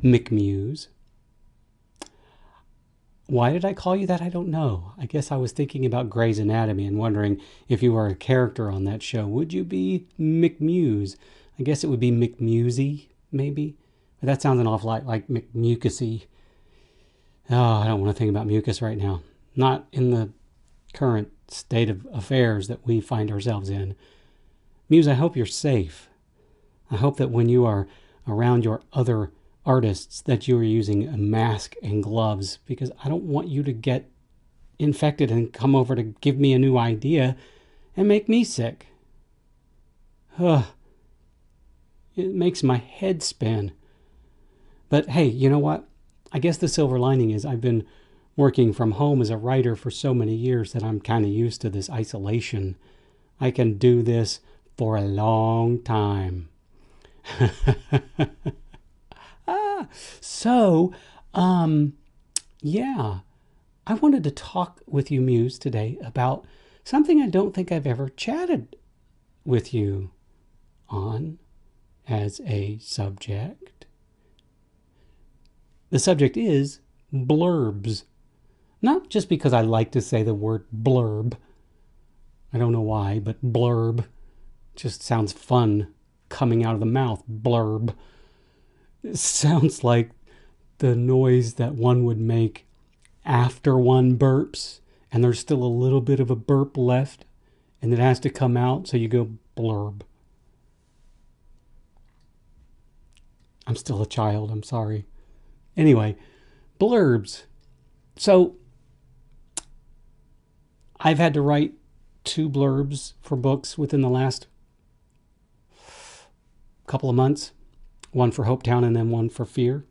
McMuse. Why did I call you that? I don't know. I guess I was thinking about Grey's Anatomy and wondering if you were a character on that show. Would you be McMuse? I guess it would be McMusey, maybe. But that sounds an awful lot like McMucusy. Oh, I don't want to think about mucus right now. Not in the current state of affairs that we find ourselves in. Muse, I hope you're safe. I hope that when you are around your other artists that you are using a mask and gloves, because I don't want you to get infected and come over to give me a new idea and make me sick. Ugh. It makes my head spin. But hey, you know what? I guess the silver lining is I've been working from home as a writer for so many years that I'm kind of used to this isolation. I can do this for a long time. So, yeah, I wanted to talk with you, Muse, today about something I don't think I've ever chatted with you on as a subject. The subject is blurbs. Not just because I like to say the word blurb. I don't know why, but blurb just sounds fun coming out of the mouth. Blurb. It sounds like the noise that one would make after one burps and there's still a little bit of a burp left and it has to come out, so you go blurb. I'm still a child, I'm sorry. Anyway, blurbs. So I've had to write 2 blurbs for books within the last couple of months. One for Hopetown and then one for Fear.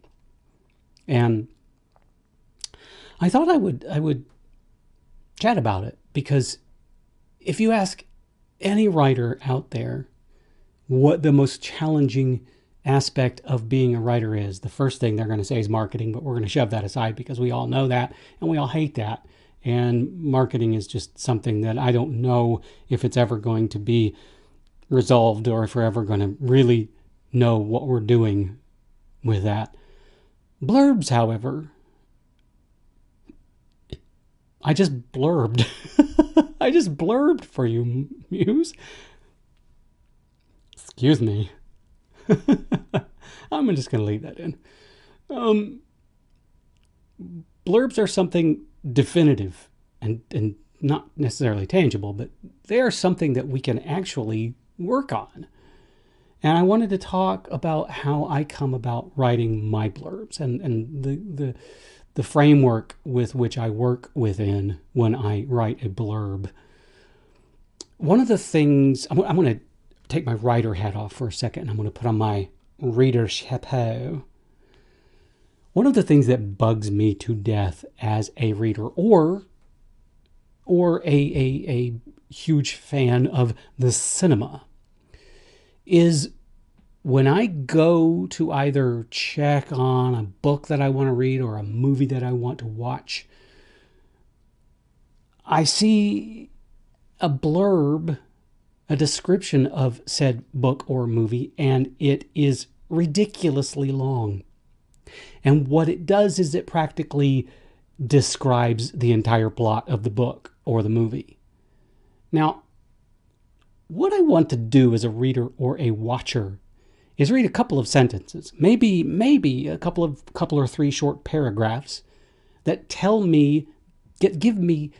And I thought I would chat about it, because if you ask any writer out there what the most challenging aspect of being a writer is, the first thing they're going to say is marketing, but we're going to shove that aside because we all know that and we all hate that. And marketing is just something that I don't know if it's ever going to be resolved or if we're ever going to really know what we're doing with that. Blurbs, however, I just blurbed. I just blurbed for you, Muse. Excuse me. I'm just going to leave that in. Blurbs are something definitive and not necessarily tangible, but they are something that we can actually work on. And I wanted to talk about how I come about writing my blurbs and the framework with which I work within when I write a blurb. One of the things, I'm going to take my writer hat off for a second, and I'm going to put on my reader chapeau. One of the things that bugs me to death as a reader or a huge fan of the cinema is when I go to either check on a book that I want to read or a movie that I want to watch, I see a blurb, a description of said book or movie, and it is ridiculously long. And what it does is it practically describes the entire plot of the book or the movie. Now, what I want to do as a reader or a watcher is read a couple of sentences, maybe a couple or 3 short paragraphs that tell me, give me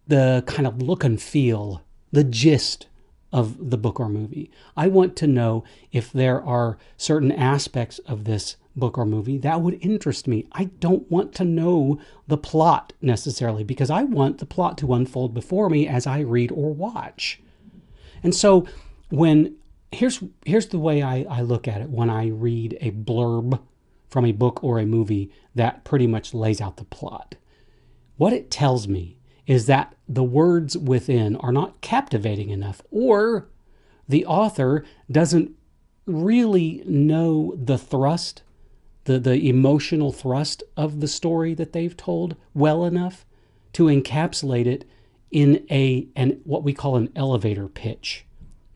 the kind of look and feel, the gist of the book or movie. I want to know if there are certain aspects of this book or movie that would interest me. I don't want to know the plot necessarily, because I want the plot to unfold before me as I read or watch. And so here's the way I look at it when I read a blurb from a book or a movie that pretty much lays out the plot. What it tells me is that the words within are not captivating enough, or the author doesn't really know the thrust, the emotional thrust of the story that they've told well enough to encapsulate it in what we call an elevator pitch.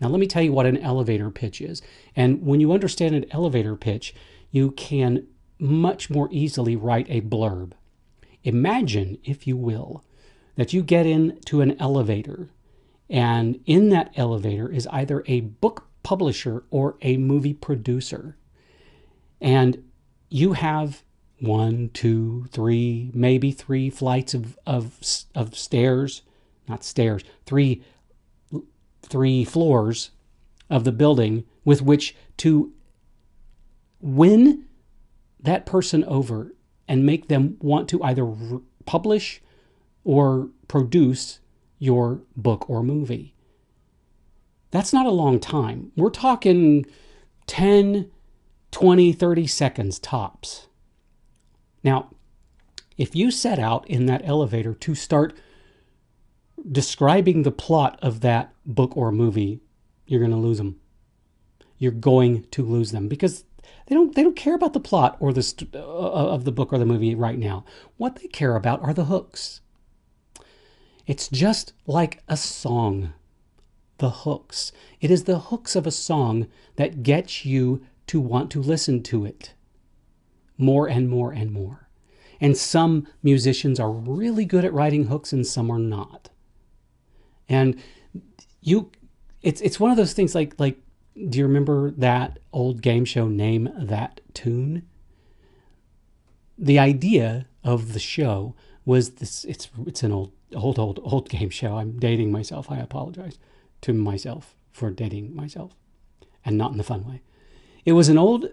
Now, let me tell you what an elevator pitch is. And when you understand an elevator pitch, you can much more easily write a blurb. Imagine, if you will, that you get into an elevator, and in that elevator is either a book publisher or a movie producer. And you have 1, 2, 3, maybe 3 flights of stairs, not stairs, three floors of the building with which to win that person over and make them want to either publish or produce your book or movie. That's not a long time. We're talking 10, 20, 30 seconds tops. Now, if you set out in that elevator to start describing the plot of that book or movie, you're going to lose them. You're going to lose them because they don't care about the plot or of the book or the movie right now. What they care about are the hooks. It's just like a song. The hooks. It is the hooks of a song that gets you to want to listen to it more and more and more. And some musicians are really good at writing hooks and some are not. And it's one of those things like do you remember that old game show, Name That Tune? The idea of the show was this. It's an old game show. I'm dating myself. I apologize to myself for dating myself, and not in the fun way. It was an old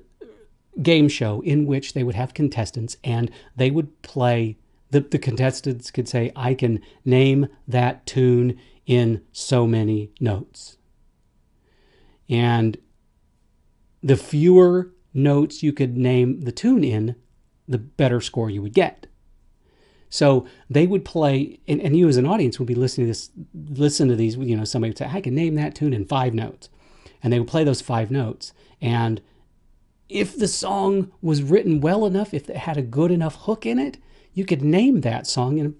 game show in which they would have contestants, and they would play. The contestants could say, "I can name that tune in so many notes." And the fewer notes you could name the tune in, the better score you would get. So they would play, and you as an audience would be listen to these, somebody would say, "I can name that tune in 5 notes." And they would play those 5 notes. And if the song was written well enough, if it had a good enough hook in it, you could name that song in a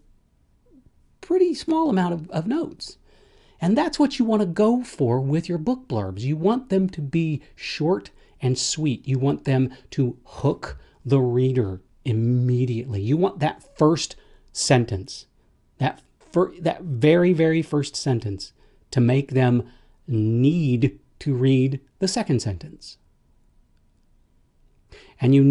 pretty small amount of notes. And that's what you want to go for with your book blurbs. You want them to be short and sweet. You want them to hook the reader immediately. You want that first sentence, that very, very first sentence, to make them need to read the second sentence. And you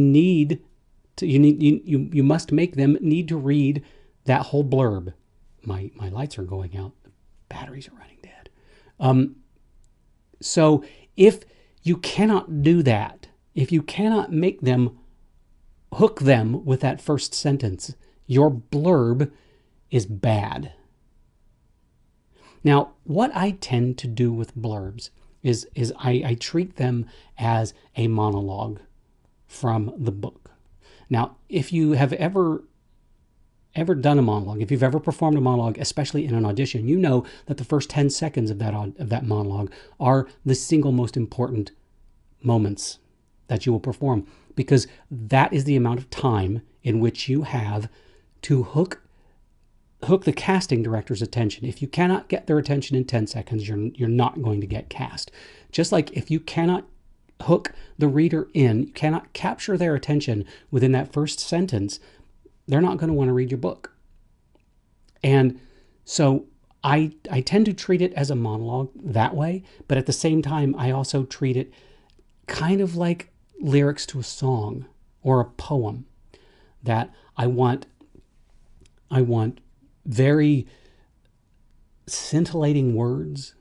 must make them need to read that whole blurb. My lights are going out. Batteries are running dead. So if you cannot do that, if you cannot make them hook them with that first sentence, your blurb is bad. Now, what I tend to do with blurbs is I treat them as a monologue from the book. Now, if you have ever done a monologue, if you've ever performed a monologue, especially in an audition, you know that the first 10 seconds of that monologue are the single most important moments that you will perform, because that is the amount of time in which you have to hook the casting director's attention. If you cannot get their attention in 10 seconds, you're not going to get cast. Just like if you cannot hook the reader in, you cannot capture their attention within that first sentence, they're not going to want to read your book. And so I tend to treat it as a monologue that way, but at the same time, I also treat it kind of like lyrics to a song or a poem, that I want very scintillating words.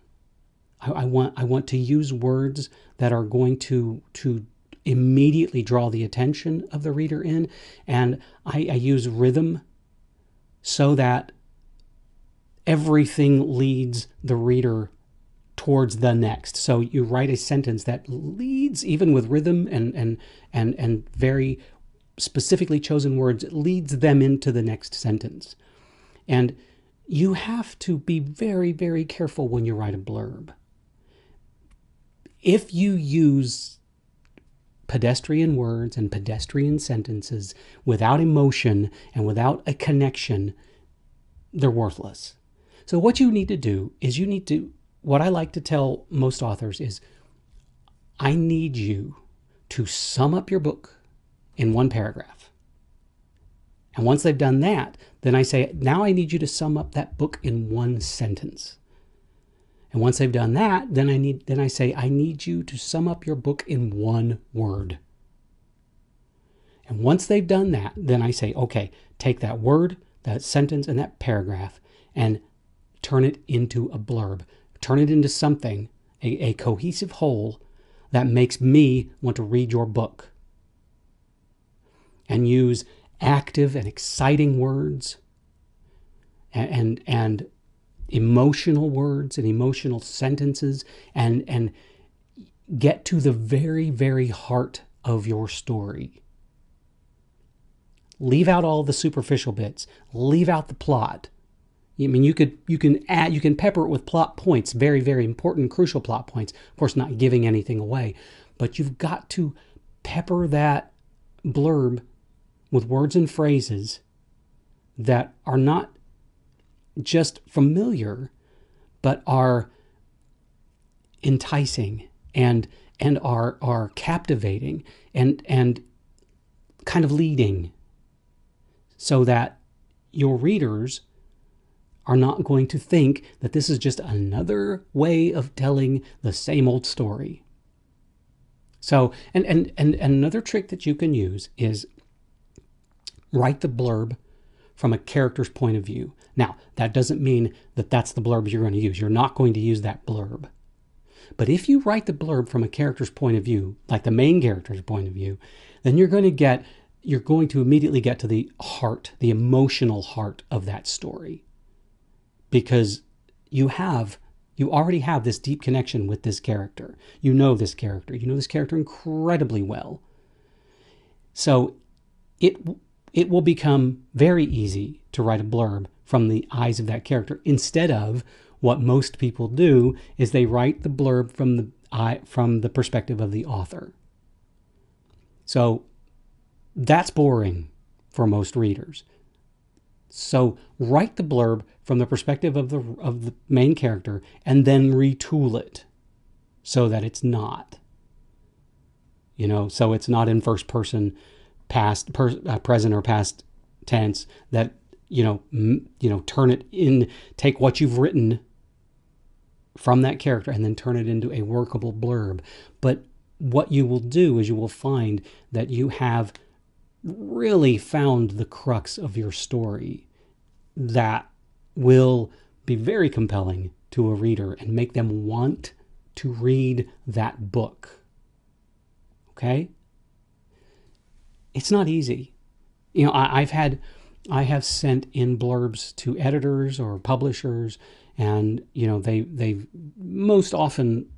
I want to use words that are going to immediately draw the attention of the reader in, and I use rhythm so that everything leads the reader towards the next. So you write a sentence that leads, even with rhythm and very specifically chosen words, it leads them into the next sentence. And you have to be very, very careful when you write a blurb. If you use pedestrian words and pedestrian sentences without emotion and without a connection, they're worthless. So what you need to do is what I like to tell most authors is, I need you to sum up your book. in one paragraph. And once they've done that, then I say, now I need you to sum up that book in one sentence. And once they've done that, then I say, I need you to sum up your book in one word. And once they've done that, then I say, okay, take that word, that sentence, and that paragraph and turn it into a blurb. Turn it into something, a cohesive whole that makes me want to read your book. And use active and exciting words and emotional words and emotional sentences and get to the very, very heart of your story. Leave out all the superficial bits. Leave out the plot. I mean, you can pepper it with plot points, very, very important, crucial plot points. Of course, not giving anything away, but you've got to pepper that blurb with words and phrases that are not just familiar, but are enticing and are captivating and kind of leading, so that your readers are not going to think that this is just another way of telling the same old story. So, and another trick that you can use is write the blurb from a character's point of view. Now, that doesn't mean that that's the blurb you're going to use. You're not going to use that blurb. But if you write the blurb from a character's point of view, like the main character's point of view, then you're going to immediately get to the heart, the emotional heart of that story. Because you already have this deep connection with this character. You know this character. You know this character incredibly well. So it will become very easy to write a blurb from the eyes of that character, instead of what most people do is they write the blurb from the perspective of the author. So that's boring for most readers. So write the blurb from the perspective of the main character and then retool it so that it's not. So it's not in first person, present or past tense, that turn it in, take what you've written from that character and then turn it into a workable blurb. But what you will do is you will find that you have really found the crux of your story that will be very compelling to a reader and make them want to read that book. Okay? It's not easy. I have sent in blurbs to editors or publishers, and they've most often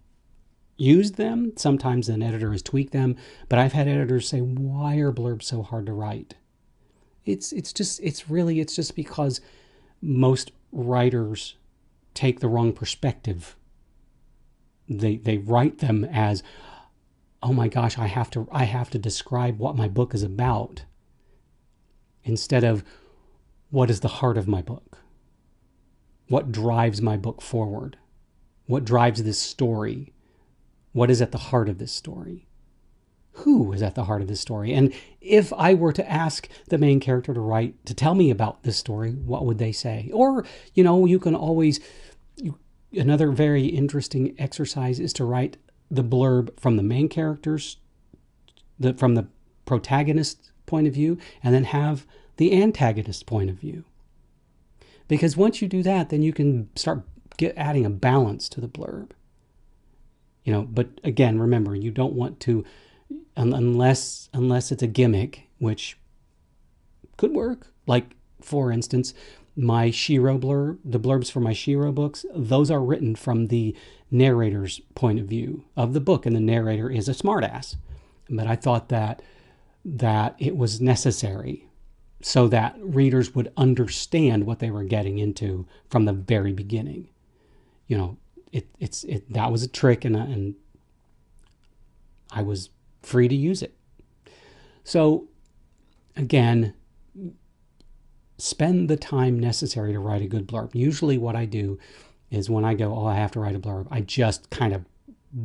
used them. Sometimes an editor has tweaked them, but I've had editors say, "Why are blurbs so hard to write?" It's just because most writers take the wrong perspective. They write them as, "Oh my gosh, I have to describe what my book is about," instead of what is the heart of my book? What drives my book forward? What drives this story? What is at the heart of this story? Who is at the heart of this story? And if I were to ask the main character to tell me about this story, what would they say? Or, you can always, another very interesting exercise is to write the blurb from the main characters, from the protagonist's point of view, and then have the antagonist's point of view. Because once you do that, then you can start adding a balance to the blurb. But again, remember, you don't want to, unless it's a gimmick, which could work. Like, for instance, my Shiro blurb, the blurbs for my Shiro books, those are written from the narrator's point of view of the book, and the narrator is a smartass. But I thought that it was necessary so that readers would understand what they were getting into from the very beginning. That was a trick, and I was free to use it. So again, spend the time necessary to write a good blurb. Usually what I do is when I go, I have to write a blurb, I just kind of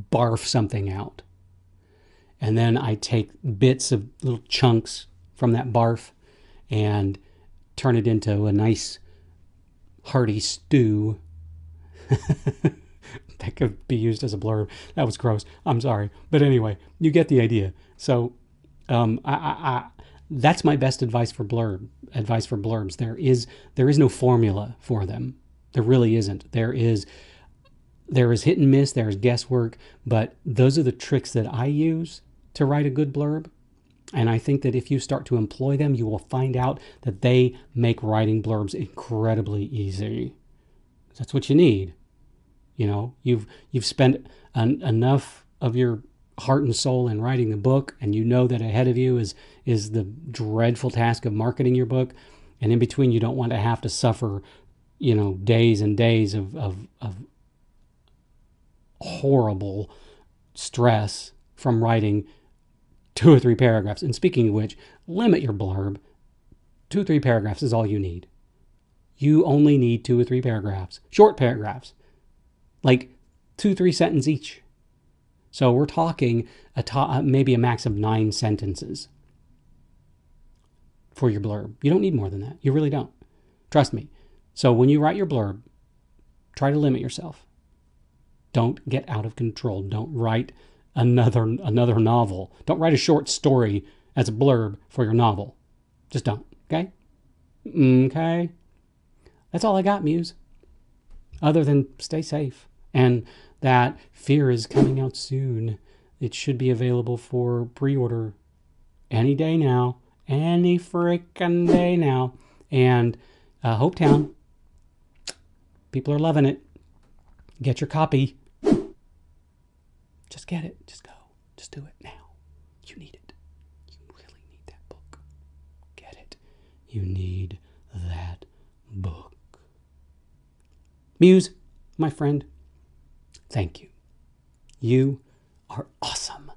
barf something out. And then I take bits of little chunks from that barf and turn it into a nice hearty stew that could be used as a blurb. That was gross. I'm sorry. But anyway, you get the idea. So that's my best advice for blurbs. There is no formula for them. There really isn't. There is hit and miss, there is guesswork, but those are the tricks that I use to write a good blurb. And I think that if you start to employ them, you will find out that they make writing blurbs incredibly easy. That's what you need. You know, you've spent enough of your heart and soul in writing the book, and you know that ahead of you is the dreadful task of marketing your book. And in between, you don't want to have to suffer, days and days of horrible stress from writing 2 or 3 paragraphs. And speaking of which, limit your blurb. 2 or 3 paragraphs is all you need. You only need 2 or 3 paragraphs. Short paragraphs. Like 2-3 sentences each. So we're talking maybe a max of 9 sentences for your blurb. You don't need more than that. You really don't. Trust me. So when you write your blurb, try to limit yourself. Don't get out of control. Don't write another novel. Don't write a short story as a blurb for your novel. Just don't. Okay? Okay? That's all I got, Muse. Other than stay safe. And that Fear is coming out soon. It should be available for pre-order any day now. Any freaking day now. And Hopetown. People are loving it. Get your copy. Just get it. Just go. Just do it now. You need it. You really need that book. Get it. You need that book. Muse, my friend, thank you. You are awesome.